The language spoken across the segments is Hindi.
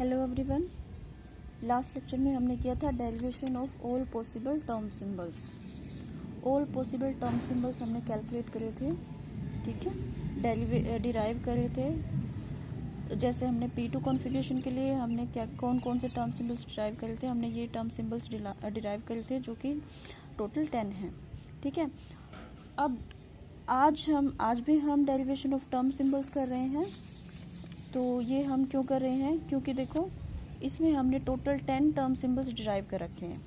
Hello everyone. लास्ट लेक्चर में हमने किया था derivation of all possible term symbols. All possible term symbols हमने कैलकुलेट करे थे, ठीक है, डिराइव करे थे। जैसे हमने P2 कॉन्फ़िगरेशन के लिए हमने क्या कौन कौन से टर्म सिंबल्स डिराइव करे थे, हमने ये टर्म सिंबल्स डिराइव करे थे जो कि टोटल 10 हैं, ठीक है। अब आज भी हम डेरिवेशन ऑफ टर्म सिंबल्स कर रहे हैं। तो ये हम क्यों कर रहे हैं, क्योंकि देखो इसमें हमने टोटल 10 टर्म सिंबल्स डिराइव कर रखे हैं।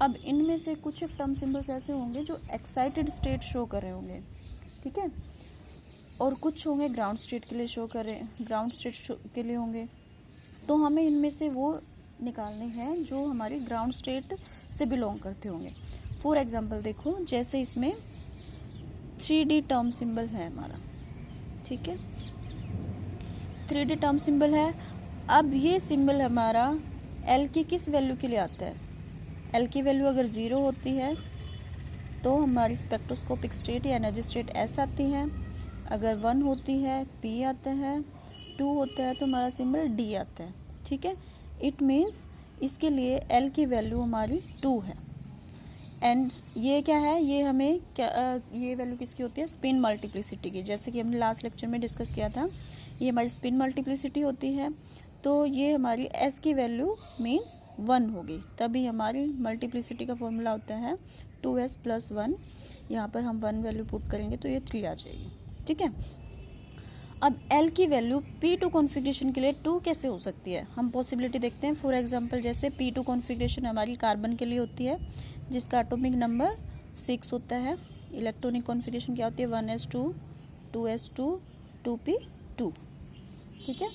अब इनमें से कुछ टर्म सिंबल्स ऐसे होंगे जो एक्साइटेड स्टेट शो कर रहे होंगे, ठीक है, और कुछ होंगे ग्राउंड स्टेट के लिए शो कर रहे हैं, ग्राउंड स्टेट के लिए होंगे। तो हमें इनमें से वो निकालने हैं जो हमारी ग्राउंड स्टेट से बिलोंग करते होंगे। फॉर एग्जाम्पल देखो, जैसे इसमें 3D टर्म सिंबल है हमारा, ठीक है, 3D टर्म सिंबल है। अब ये सिंबल हमारा L की किस वैल्यू के लिए आता है? L की वैल्यू अगर 0 होती है तो हमारी स्पेक्ट्रोस्कोपिक स्टेट या एनर्जी स्टेट S आती है, अगर 1 होती है P आता है, 2 होता है तो हमारा सिंबल D आता है, ठीक है। इट मीन्स इसके लिए L की वैल्यू हमारी 2 है। एंड ये क्या है, ये हमें क्या ये वैल्यू किसकी होती है? स्पिन मल्टीप्लिसिटी की। जैसे कि हमने लास्ट लेक्चर में डिस्कस किया था, ये हमारी स्पिन मल्टीप्लिसिटी होती है। तो ये हमारी S की वैल्यू मीन्स 1 होगी, तभी हमारी मल्टीप्लिसिटी का फॉर्मूला होता है 2S + 1। यहाँ पर हम 1 वैल्यू पुट करेंगे तो ये 3 आ जाएगी, ठीक है। अब L की वैल्यू P2 कॉन्फ़िगरेशन के लिए 2 कैसे हो सकती है, हम पॉसिबिलिटी देखते हैं। फॉर एग्जांपल जैसे P2 कॉन्फ़िगरेशन हमारी कार्बन के लिए होती है जिसका एटॉमिक नंबर 6 होता है। इलेक्ट्रॉनिक कॉन्फ़िगरेशन क्या होती है? 1s2 2s2 2p2, ठीक है।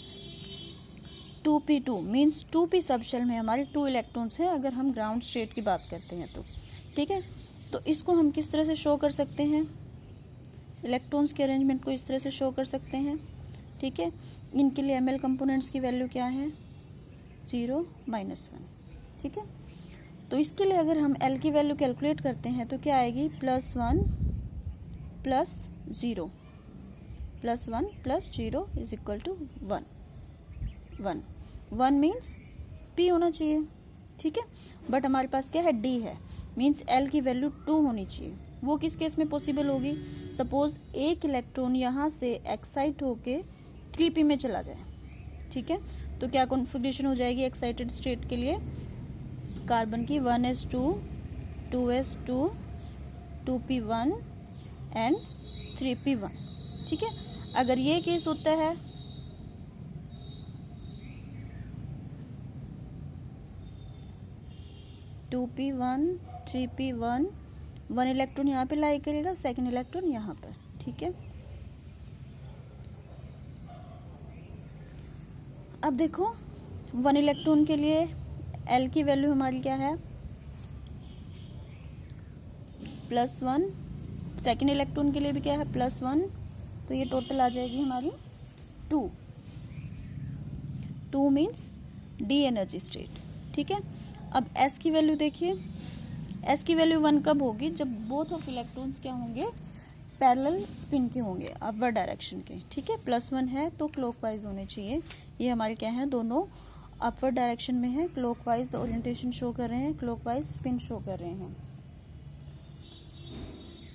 2p2 मीन्स 2p सबशेल में हमारे 2 इलेक्ट्रॉन्स हैं अगर हम ग्राउंड स्टेट की बात करते हैं तो, ठीक है। तो इसको हम किस तरह से शो कर सकते हैं? इलेक्ट्रॉन्स के अरेंजमेंट को इस तरह से शो कर सकते हैं, ठीक है। इनके लिए ml कंपोनेंट्स की वैल्यू क्या है? 0 - 1, ठीक है। तो इसके लिए अगर हम L की वैल्यू कैलकुलेट करते हैं तो क्या आएगी? +1 + 0 +1 + 0 = 1। 1 मीन्स P होना चाहिए, ठीक है। बट हमारे पास क्या है? D है, मीन्स L की वैल्यू 2 होनी चाहिए। वो किस केस में पॉसिबल होगी? सपोज एक इलेक्ट्रॉन यहाँ से एक्साइट होके 3p में चला जाए, ठीक है। तो क्या कॉन्फ़िगरेशन हो जाएगी एक्साइटेड स्टेट के लिए? कार्बन की 1s2 2s2 2p1 and 3p1, ठीक है। अगर ये केस होता है टू P1 3p1, 1 इलेक्ट्रॉन यहाँ पे लाई करेगा, सेकेंड इलेक्ट्रॉन यहाँ पर, ठीक है। अब देखो 1 इलेक्ट्रॉन के लिए L की वैल्यू हमारी क्या है? +1। सेकेंड इलेक्ट्रॉन के लिए भी क्या है? +1। तो ये टोटल आ जाएगी हमारी 2। 2 मीन्स D एनर्जी स्टेट, ठीक है। अब S की वैल्यू देखिए, S की वैल्यू 1 कब होगी? जब बोथ ऑफ इलेक्ट्रॉन्स क्या होंगे? पैरेलल स्पिन के होंगे, अपवर्ड डायरेक्शन के, ठीक है। +1 है तो क्लॉकवाइज होने चाहिए। ये हमारे क्या है? दोनों अपवर्ड डायरेक्शन में है, क्लॉकवाइज ओरिएंटेशन शो कर रहे हैं, क्लॉकवाइज स्पिन शो कर रहे हैं।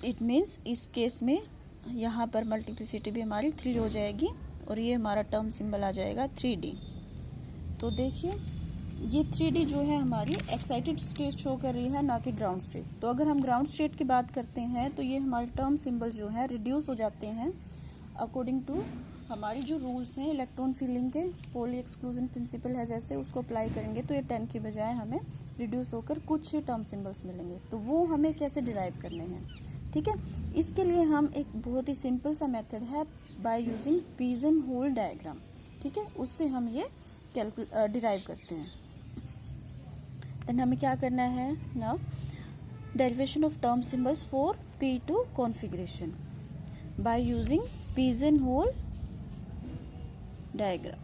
इट मीन्स इस केस में यहाँ पर मल्टीप्लिसिटी भी हमारी 3 हो जाएगी और ये हमारा टर्म सिंबल आ जाएगा 3D। तो देखिए ये 3D जो है हमारी एक्साइटेड स्टेट शो कर रही है, ना कि ग्राउंड स्टेट। तो अगर हम ग्राउंड स्टेट की बात करते हैं तो ये हमारे टर्म सिंबल जो है रिड्यूस हो जाते हैं अकॉर्डिंग टू हमारी जो रूल्स हैं इलेक्ट्रॉन फीलिंग के। पॉली एक्सक्लूजन प्रिंसिपल है, जैसे उसको अप्लाई करेंगे तो ये 10 की बजाय हमें रिड्यूस होकर कुछ टर्म सिंबल्स मिलेंगे। तो वो हमें कैसे डिराइव करने हैं, ठीक है। इसके लिए हम एक बहुत ही सिंपल सा मेथड है by using pigeon hole diagram, ठीक है, उससे हम ये डिराइव करते हैं। देन हमें क्या करना है? Now derivation of term symbols for P2 configuration by using pigeon hole diagram.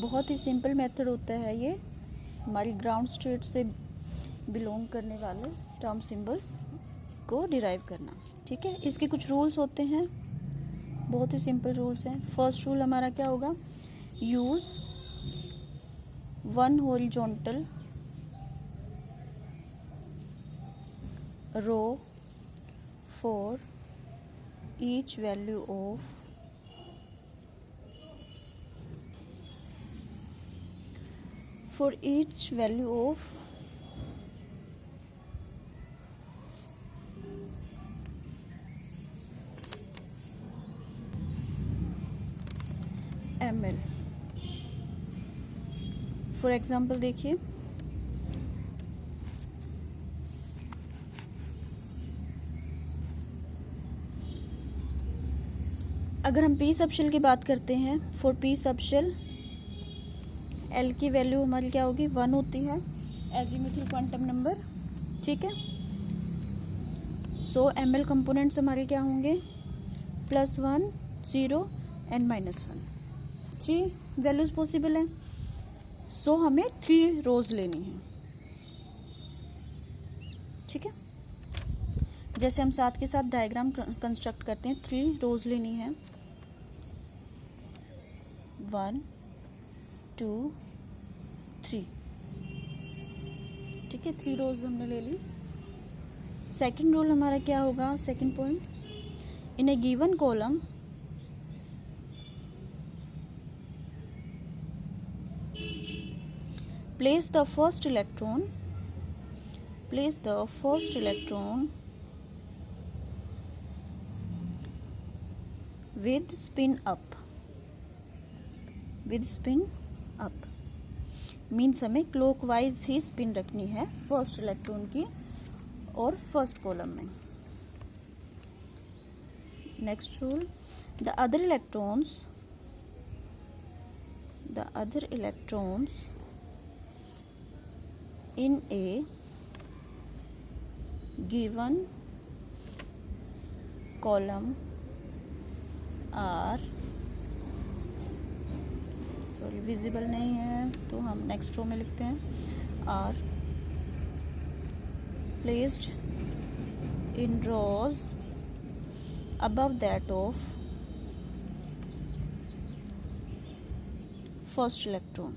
बहुत ही सिंपल मेथड होता है ये, हमारी ग्राउंड स्टेट से बिलोंग करने वाले टर्म सिंबल्स को डिराइव करना, ठीक है। इसके कुछ रूल्स होते हैं, बहुत ही सिंपल रूल्स हैं। फर्स्ट रूल हमारा क्या होगा? use one horizontal row for each value of ml. For example देखिए, अगर हम पी सबशेल की बात करते हैं, फॉर पी सबशेल एल की वैल्यू हमारी क्या होगी, 1 होती है, एजीमुथल क्वांटम नंबर, ठीक है। सो ml कंपोनेंट्स हमारे क्या होंगे, +1, 0 एंड -1, 3 वैल्यूज पॉसिबल है। सो हमें 3 रोज लेनी है, ठीक है। जैसे हम साथ के साथ डायग्राम कंस्ट्रक्ट करते हैं, 3 रोज लेनी है, 1 2 3, ठीक है, 3 रोज हमने ले ली। सेकंड रूल हमारा क्या होगा, second point, in a given column place the first electron with spin up means हमें क्लॉकवाइज ही स्पिन रखनी है फर्स्ट इलेक्ट्रॉन की और फर्स्ट कॉलम में। Next rule, the other electrons in a given column are, sorry visible नहीं है तो हम नेक्स्ट रो में लिखते हैं, are placed in rows above that of first electron,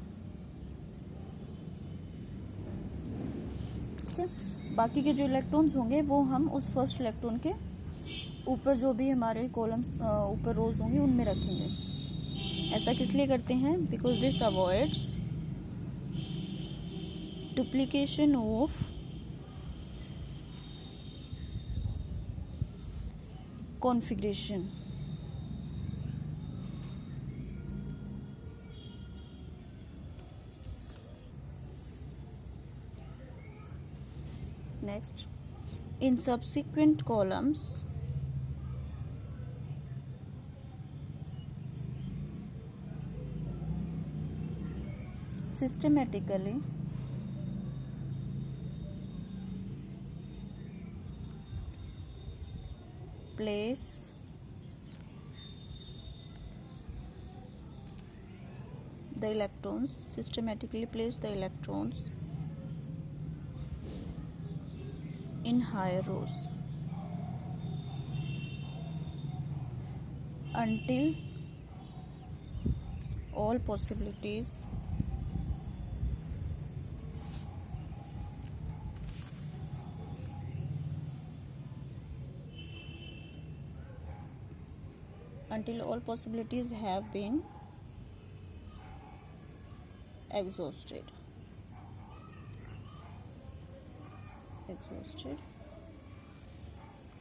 बाकी के जो इलेक्ट्रॉन्स होंगे वो हम उस फर्स्ट इलेक्ट्रॉन के ऊपर जो भी हमारे कॉलम्स ऊपर रोज होंगे उनमें रखेंगे। ऐसा किस लिए करते हैं, because this avoids duplication of configuration. Next, in subsequent columns, systematically place the electrons in higher rows until all possibilities have been exhausted.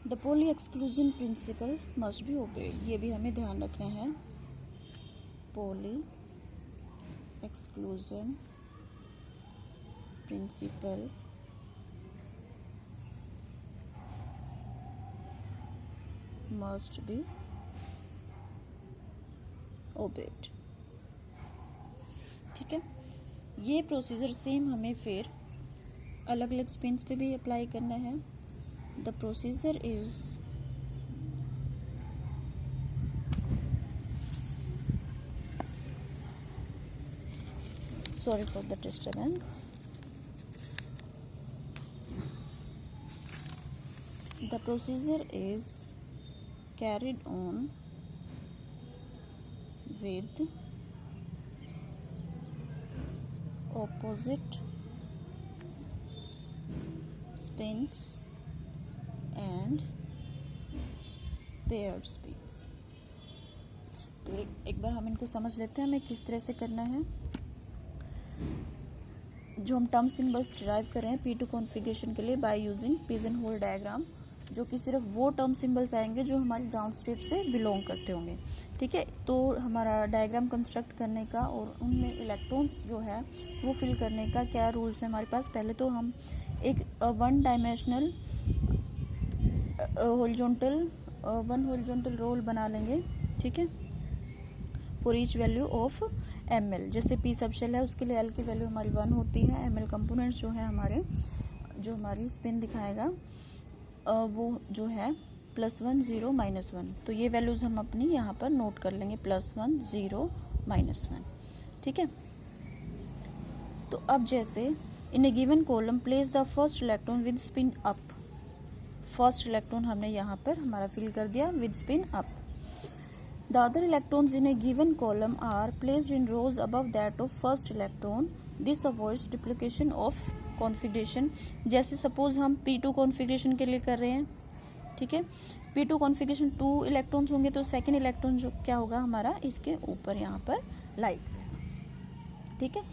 The Pauli exclusion principle must be obeyed. ये भी हमें ध्यान रखना है। Pauli exclusion principle must be obeyed. ठीक है, ये प्रोसीजर सेम हमें फिर अलग अलग स्पिन्स पे भी अप्लाई करना है। The procedure is sorry for the disturbance. The procedure is carried on with opposite spins and paired spins। तो एक बार हम इनको समझ लेते हैं हमें किस तरह से करना है। जो हम टर्म सिंबल्स डिराइव कर रहे हैं P2 कॉन्फ़िगरेशन के लिए by using pigeon hole diagram, जो कि सिर्फ वो टर्म सिंबल्स आएंगे जो हमारी ग्राउंड स्टेट से बिलोंग करते होंगे। ठीक है, तो हमारा डायग्राम कंस्ट्रक्ट करने का और उनमें इलेक्ट्रॉन्स जो है वो फिल करने का क्या रूल्स है हमारे पास। पहले तो हम एक वन डायमेंशनल हॉरिजॉन्टल रोल बना लेंगे। ठीक है, for each value of ml। जैसे p सब शेल है उसके लिए l की वैल्यू हमारी 1 होती है। ml कंपोनेंट्स जो है हमारे, जो हमारी स्पिन दिखाएगा वो जो है +1 0 -1। तो ये वैल्यूज हम अपनी यहाँ पर नोट कर लेंगे, +1 0 -1। ठीक है, तो अब जैसे in a given column place the first electron with spin up. First electron हमने यहाँ पर हमारा फिल कर दिया with spin up. The other electrons in a given column are placed in rows above that of first electron. This avoids duplication of configuration। जैसे सपोज हम P2 कॉन्फ़िगरेशन के लिए कर रहे हैं। ठीक है, P2 कॉन्फ़िगरेशन 2 इलेक्ट्रॉन्स होंगे तो सेकेंड इलेक्ट्रॉन जो क्या होगा हमारा इसके ऊपर यहाँ पर लाई करेगा। ठीक है,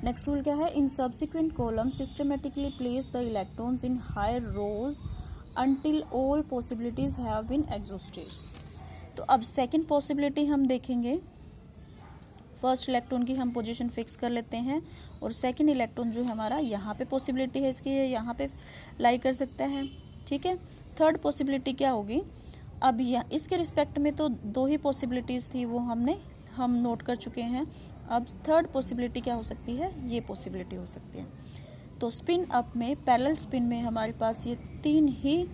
नेक्स्ट रूल क्या है, in subsequent column systematically place the electrons in higher rows until all possibilities have been exhausted। तो अब सेकंड पॉसिबिलिटी हम देखेंगे। फर्स्ट इलेक्ट्रॉन की हम पोजीशन फिक्स कर लेते हैं और सेकंड इलेक्ट्रॉन जो है हमारा यहाँ पे पॉसिबिलिटी है इसकी, यहाँ पे लाई कर सकता है। ठीक है, थर्ड पॉसिबिलिटी क्या होगी, अब यह इसके रिस्पेक्ट में तो 2 ही पॉसिबिलिटीज थी वो हम नोट कर चुके हैं। अब थर्ड पॉसिबिलिटी क्या हो सकती है, ये पॉसिबिलिटी हो सकती है। तो स्पिन अप में, पैरेलल स्पिन में हमारे पास ये 3 ही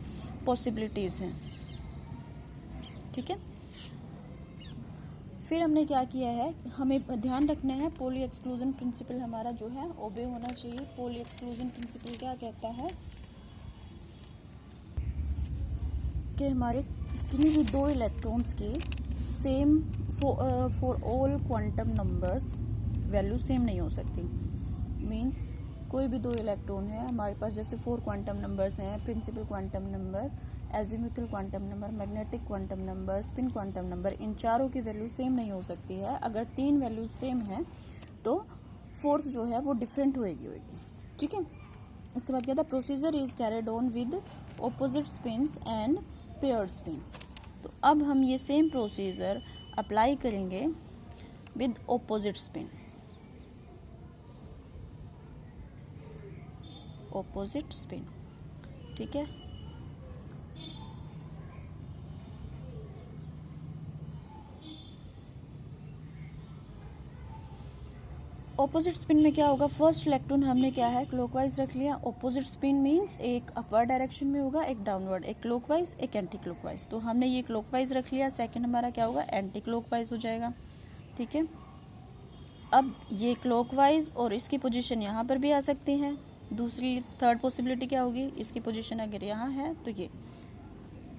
पॉसिबिलिटीज हैं। ठीक है, फिर हमने क्या किया है, हमें ध्यान रखना है पॉली एक्सक्लूजन प्रिंसिपल हमारा जो है ओबे होना चाहिए। पॉली एक्सक्लूजन प्रिंसिपल क्या कहता है कि हमारे किन्हीं भी 2 इलेक्ट्रॉन्स की same for all quantum numbers value same नहीं हो सकती। मींस कोई भी 2 इलेक्ट्रॉन है हमारे पास, जैसे 4 क्वांटम नंबर्स हैं, principal quantum number, azimuthal quantum number, magnetic quantum number, spin quantum number, इन चारों की वैल्यू सेम नहीं हो सकती है। अगर 3 वैल्यू सेम है तो फोर्थ जो है वो डिफरेंट होएगी। ठीक है, इसके बाद क्या था, procedure is carried on with opposite spins and paired spin. तो अब हम ये सेम प्रोसीजर अप्लाई करेंगे with opposite spin. Opposite spin, ठीक है, ऑपोजिट स्पिन में क्या होगा, फर्स्ट इलेक्ट्रॉन हमने क्या है क्लॉकवाइज रख लिया। ऑपोजिट स्पिन मींस एक अपवर्ड डायरेक्शन में होगा, एक डाउनवर्ड, एक क्लॉकवाइज एक एंटी क्लॉकवाइज। तो हमने ये क्लॉकवाइज रख लिया, सेकंड हमारा क्या होगा एंटी क्लॉकवाइज हो जाएगा। ठीक है, अब ये क्लॉकवाइज और इसकी पोजीशन यहाँ पर भी आ सकती है। दूसरी थर्ड पॉसिबिलिटी क्या होगी, इसकी पोजीशन अगर यहाँ है तो ये।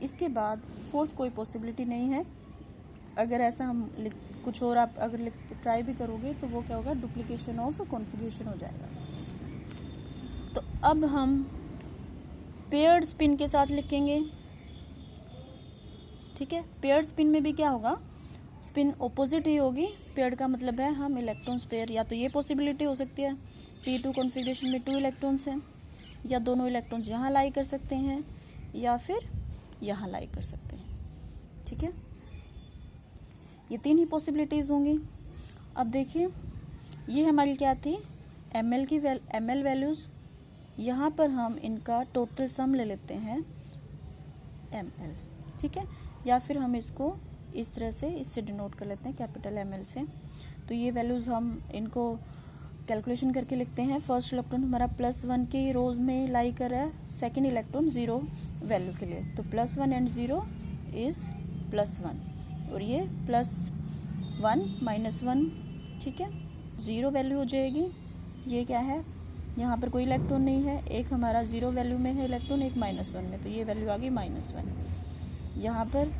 इसके बाद फोर्थ कोई पॉसिबिलिटी नहीं है। अगर ऐसा हम कुछ और आप अगर ट्राई भी करोगे तो वो क्या होगा, डुप्लीकेशन ऑफ कॉन्फ़िगरेशन हो जाएगा। तो अब हम पेयर्ड स्पिन के साथ लिखेंगे। ठीक है, पेयर्ड स्पिन में भी क्या होगा, स्पिन ऑपोजिट ही होगी। पेयर्ड का मतलब है हम इलेक्ट्रॉन्स पेयर, या तो ये पॉसिबिलिटी हो सकती है P2 कॉन्फ़िगरेशन में 2 इलेक्ट्रॉन्स हैं, या दोनों इलेक्ट्रॉन्स यहाँ लाई कर सकते हैं या फिर यहाँ लाई कर सकते हैं। ठीक है, ये 3 ही पॉसिबिलिटीज़ होंगी। अब देखिए ये हमारी क्या थी, ml वैल्यूज़। यहाँ पर हम इनका टोटल सम ले लेते हैं ml। ठीक है, या फिर हम इसको इस तरह से इससे डिनोट कर लेते हैं कैपिटल ml से। तो ये वैल्यूज़ हम इनको कैलकुलेशन करके लिखते हैं। फर्स्ट इलेक्ट्रॉन हमारा +1 की रोज में लाई कर रहा है, सेकेंड इलेक्ट्रॉन 0 वैल्यू के लिए। तो +1 एंड 0 इज +1 और ये +1 -1। ठीक है, 0 वैल्यू हो जाएगी। ये क्या है, यहाँ पर कोई इलेक्ट्रॉन नहीं है, एक हमारा 0 वैल्यू में है इलेक्ट्रॉन, एक -1 में, तो ये वैल्यू आ गई -1। यहाँ पर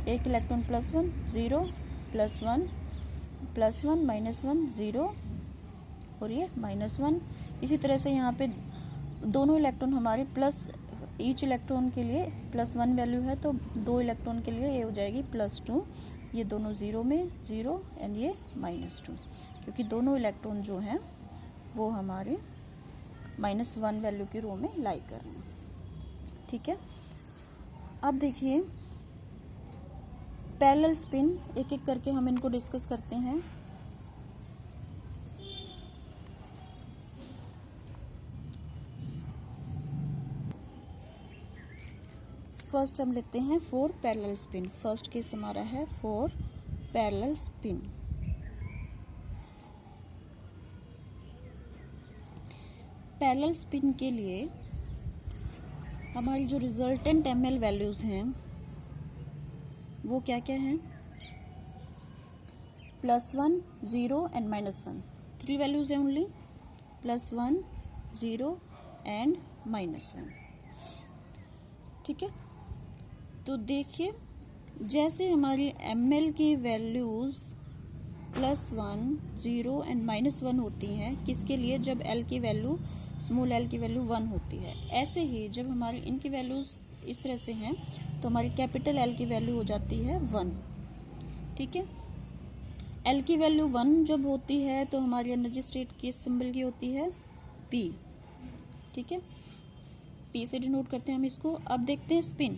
एक इलेक्ट्रॉन +1 0 +1 +1 -1 0 और ये -1। इसी तरह से यहाँ पे दोनों इलेक्ट्रॉन हमारे प्लस, ईच इलेक्ट्रॉन के लिए +1 वैल्यू है, तो 2 इलेक्ट्रॉन के लिए ये हो जाएगी +2। ये दोनों 0 में 0 एंड ये -2, क्योंकि दोनों इलेक्ट्रॉन जो हैं वो हमारे -1 वैल्यू की रो में लाई कर रहे हैं। ठीक है, अब देखिए पैरेलल स्पिन, एक एक करके हम इनको डिस्कस करते हैं। फर्स्ट हम लेते हैं 4 पैरेलल स्पिन। फर्स्ट केस हमारा है 4 पैरेलल स्पिन। पैरेलल स्पिन के लिए हमारी जो रिजल्टेंट ml वैल्यूज हैं वो क्या क्या हैं? +1, 0 एंड -1। 3 वैल्यूज हैं ओनली, +1, 0 एंड -1। ठीक है, तो देखिए जैसे हमारी ml की वैल्यूज +1, 0 एंड -1 होती हैं, किसके लिए? जब l की वैल्यू, स्मॉल l की वैल्यू 1 होती है। ऐसे ही जब हमारी इनकी वैल्यूज इस तरह से हैं तो हमारी कैपिटल L की वैल्यू हो जाती है 1। ठीक है, L की वैल्यू 1 जब होती है तो हमारी एनर्जी स्टेट किस सिंबल की होती है? P। ठीक है, P से डिनोट करते हैं हम इसको। अब देखते हैं स्पिन।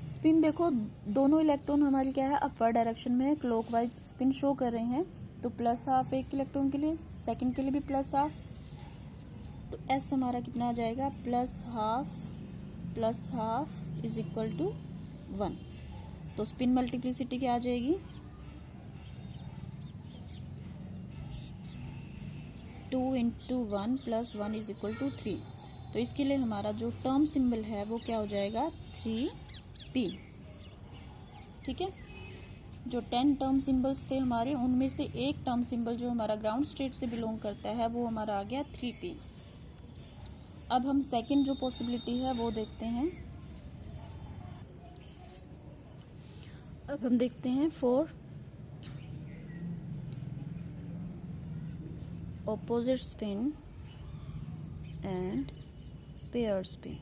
स्पिन देखो, दोनों इलेक्ट्रॉन हमारी क्या है? अपवर्ड डायरेक्शन में क्लॉकवाइज स्पिन शो कर रहे हैं, तो +1/2 एक इलेक्ट्रॉन के लिए, सेकंड के लिए भी +1/2, तो S हमारा कितना आ जाएगा? +1/2 इज इक्वल टू 1। तो स्पिन मल्टीप्लिसिटी क्या आ जाएगी? 2 × 1 + 1 इज इक्वल टू 3। तो इसके लिए हमारा जो टर्म सिंबल है वो क्या हो जाएगा? 3p। ठीक है, जो 10 टर्म सिंबल्स थे हमारे, उनमें से एक टर्म सिंबल जो हमारा ग्राउंड स्टेट से बिलोंग करता है वो हमारा आ गया 3p। अब हम सेकंड जो पॉसिबिलिटी है वो देखते हैं। अब हम देखते हैं 4 opposite spin and pair spin.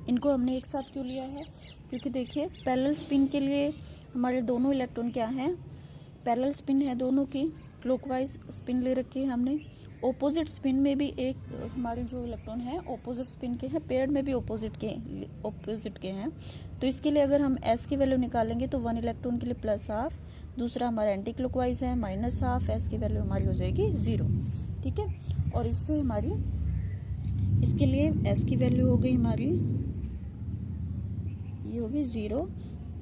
इनको हमने एक साथ क्यों लिया है? क्योंकि देखिए पैरेलल स्पिन के लिए हमारे दोनों इलेक्ट्रॉन क्या हैं? पैरेलल स्पिन है दोनों की, क्लॉकवाइज स्पिन ले रखी है हमने। ऑपोजिट स्पिन में भी एक हमारे जो इलेक्ट्रॉन है ऑपोजिट स्पिन के हैं, पेयर्ड में भी ऑपोजिट के हैं। तो इसके लिए अगर हम S की वैल्यू निकालेंगे तो 1 इलेक्ट्रॉन के लिए +1/2, दूसरा हमारा एंटी क्लॉकवाइज है -1/2, S की वैल्यू हमारी हो जाएगी 0। ठीक है, और इससे हमारी, इसके लिए S की वैल्यू हो गई हमारी, ये होगी 0,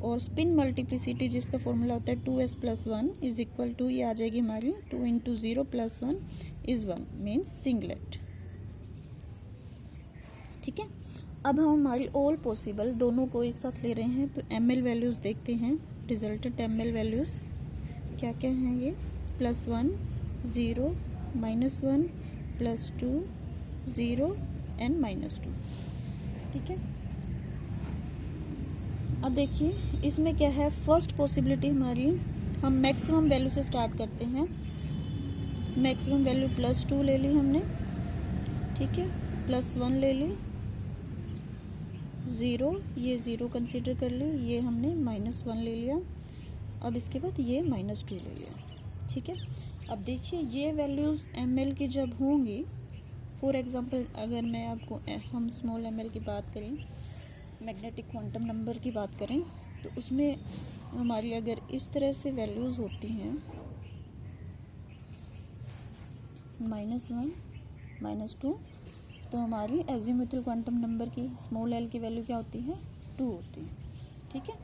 और स्पिन मल्टीप्लिसिटी जिसका फॉर्मूला होता है 2s + 1 इज इक्वल टू, ये आ जाएगी हमारी 2 × 0 + 1 इज 1 मीन्स सिंगलेट। ठीक है, अब हम हमारी ऑल पॉसिबल दोनों को एक साथ ले रहे हैं, तो ml वैल्यूज देखते हैं। रिजल्टेंट ml वैल्यूज क्या क्या हैं? ये +1, 0, -1, +2, 0 एंड -2। ठीक है, अब देखिए इसमें क्या है? फर्स्ट पॉसिबिलिटी हमारी, हम मैक्सिमम वैल्यू से स्टार्ट करते हैं। मैक्सिमम वैल्यू +2 ले ली हमने। ठीक है, +1 ले ली, 0, ये 0 कंसीडर कर ली, ये हमने -1 ले लिया। अब इसके बाद ये -2 ले लिया। ठीक है, अब देखिए ये वैल्यूज ml की जब होंगी, फॉर एग्जांपल अगर मैं आपको, हम स्मॉल ml की बात करें, मैग्नेटिक क्वांटम नंबर की बात करें, तो उसमें हमारी अगर इस तरह से वैल्यूज होती हैं -1, -2, तो हमारी एजीमुथल क्वांटम नंबर की स्मॉल l की वैल्यू क्या होती है? 2 होती है। ठीक है,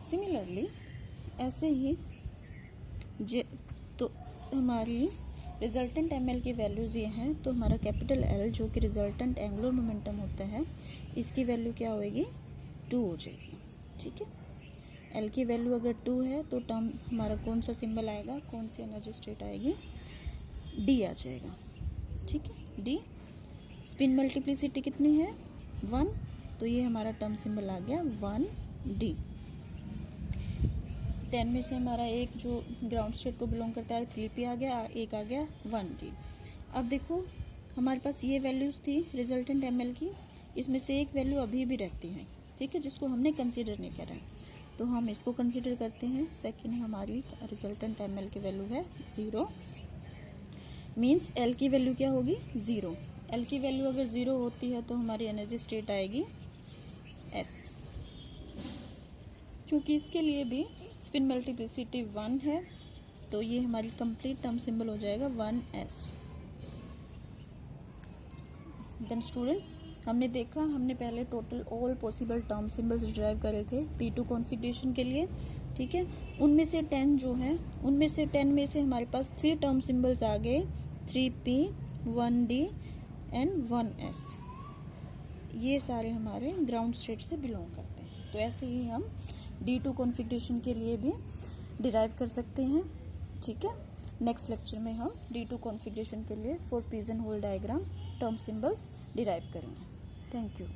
सिमिलरली ऐसे ही तो हमारी रिजल्टेंट ml की वैल्यूज ये हैं, तो हमारा कैपिटल L जो कि रिजल्टेंट एंगुलर मोमेंटम होता है, इसकी वैल्यू क्या होएगी? 2 हो जाएगी। ठीक है, L की वैल्यू अगर 2 है तो टर्म हमारा कौन सा सिंबल आएगा, कौन सी एनर्जी स्टेट आएगी? D आ जाएगा। ठीक है, D। स्पिन मल्टीप्लिसिटी कितनी है? 1, तो ये हमारा टर्म सिंबल आ गया 1D। 10 में से हमारा एक जो ग्राउंड स्टेट को बिलोंग करता है 3p आ गया, एक आ गया 1d। अब देखो हमारे पास ये वैल्यूज़ थी रिजल्टेंट ml की, इसमें से एक वैल्यू अभी भी रहती है, ठीक है, जिसको हमने कंसीडर नहीं करा है, तो हम इसको कंसीडर करते हैं। सेकेंड हमारी रिजल्टेंट ml की वैल्यू है 0, मीन्स L की वैल्यू क्या होगी 0। L की वैल्यू अगर 0 होती है तो हमारी एनर्जी स्टेट आएगी S, क्योंकि इसके लिए भी स्पिन मल्टीप्लिसिटी 1 है, तो ये हमारी कंप्लीट टर्म सिंबल हो जाएगा 1s। देन स्टूडेंट्स, हमने देखा, हमने पहले total all possible term symbols derive करे थे P2 कॉन्फ़िगरेशन के लिए, ठीक है। उनमें से 10 जो है, उनमें से 10 में से हमारे पास 3 टर्म सिंबल्स आ गए, 3p, 1d एंड 1s। ये सारे हमारे ग्राउंड स्टेट से बिलोंग करते हैं। तो ऐसे ही हम D2 कॉन्फ़िगरेशन के लिए भी डिराइव कर सकते हैं, ठीक है। नेक्स्ट लेक्चर में हम D2 कॉन्फ़िगरेशन के लिए 4 pigeon hole diagram term symbols derive करेंगे। Thank you.